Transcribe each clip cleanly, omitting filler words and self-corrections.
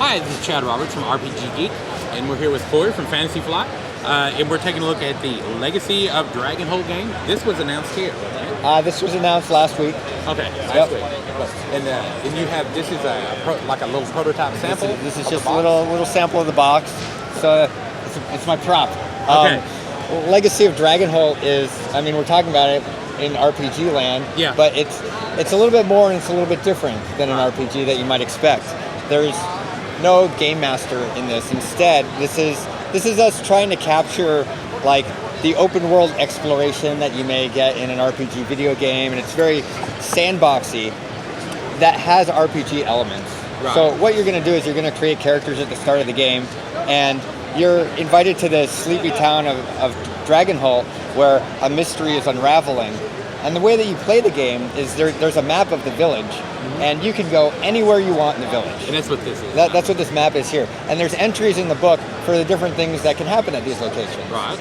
Hi, this is Chad Roberts from RPG Geek, and we're here with Corey from Fantasy Flight, and we're taking a look at the Legacy of Dragonholt game. This was announced here, wasn't it? This was announced last week. Okay, last week. And you have, this is like a little prototype sample? This is just a little sample of the box. So it's my prop. Okay. Legacy of Dragonholt is, I mean, we're talking about it in RPG land, yeah. But it's a little bit more and it's a little bit different than an RPG that you might expect. There's no game master in this. Instead, this is us trying to capture like the open world exploration that you may get in an RPG video game, and it's very sandboxy that has RPG elements. Right. So what you're going to do is you're going to create characters at the start of the game, and you're invited to the sleepy town of Dragonholt, where a mystery is unraveling. And the way that you play the game is there's a map of the village, and you can go anywhere you want in the village. And that's what this is. That's what this map is here. And there's entries in the book for the different things that can happen at these locations. Right.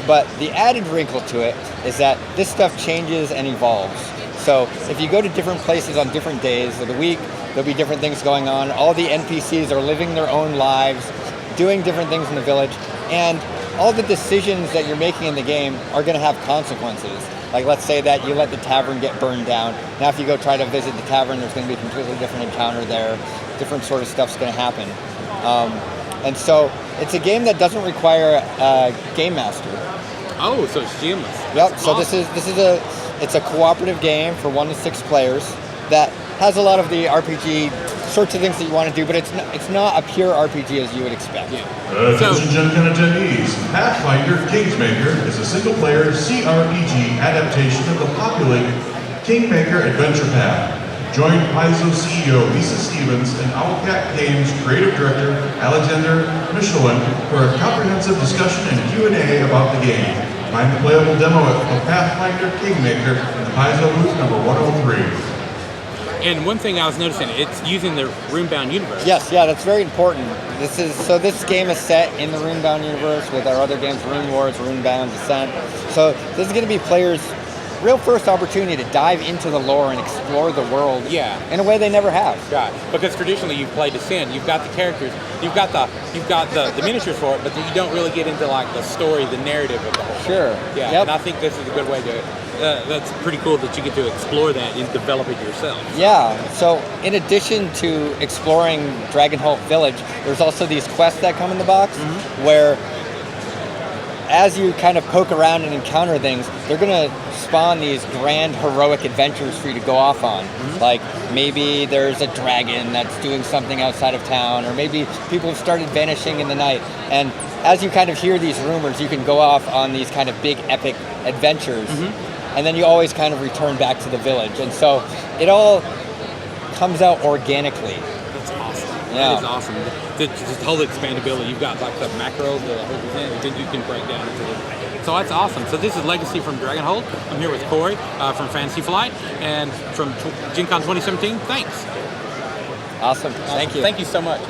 But the added wrinkle to it is that this stuff changes and evolves. So if you go to different places on different days of the week, there'll be different things going on. All the NPCs are living their own lives, doing different things in the village, and all the decisions that you're making in the game are going to have consequences. Like, let's say that you let the tavern get burned down. Now if you go try to visit the tavern, there's going to be a completely different encounter there. Different sort of stuff's going to happen. And so it's a game that doesn't require a game master. Oh, so it's GMless. Yep. So awesome. It's a cooperative game for 1 to 6 players that has a lot of the RPG sorts of things that you want to do, but it's not a pure RPG as you would expect. Yeah. Attention Gen Con attendees, Pathfinder Kingmaker is a single-player CRPG adaptation of the popular Kingmaker Adventure Path. Join Paizo CEO Lisa Stevens and Owlcat Games Creative Director Alexander Michelin for a comprehensive discussion and Q&A about the game. Find the playable demo of Pathfinder Kingmaker in the Paizo booth number 103. And one thing I was noticing, it's using the Runebound universe. Yes, yeah, that's very important. This game is set in the Runebound universe with our other games, Rune Wars, Runebound, Descent. So this is going to be players' real first opportunity to dive into the lore and explore the world in a way they never have. Right, because traditionally you play Descent, you've got the characters, you've got the miniatures for it, but you don't really get into like the story, the narrative of the whole thing. Sure. Yeah, yep. And I think this is a good way to. That's pretty cool that you get to explore that and develop it yourself. Yeah. So in addition to exploring Dragonholt Village, there's also these quests that come in the box where, as you kind of poke around and encounter things, they're going to spawn these grand heroic adventures for you to go off on. Like maybe there's a dragon that's doing something outside of town, or maybe people have started vanishing in the night. And as you kind of hear these rumors, you can go off on these kind of big epic adventures. And then you always kind of return back to the village. And so it all comes out organically. That's awesome. Yeah. That is awesome. The whole expandability, you've got like the macro, the whole thing, and then you can break down into it. So that's awesome. So this is Legacy from Dragonholt. I'm here with Corey from Fantasy Flight and from Gen Con 2017. Thanks. Awesome. Thank you. Thank you so much. Yeah.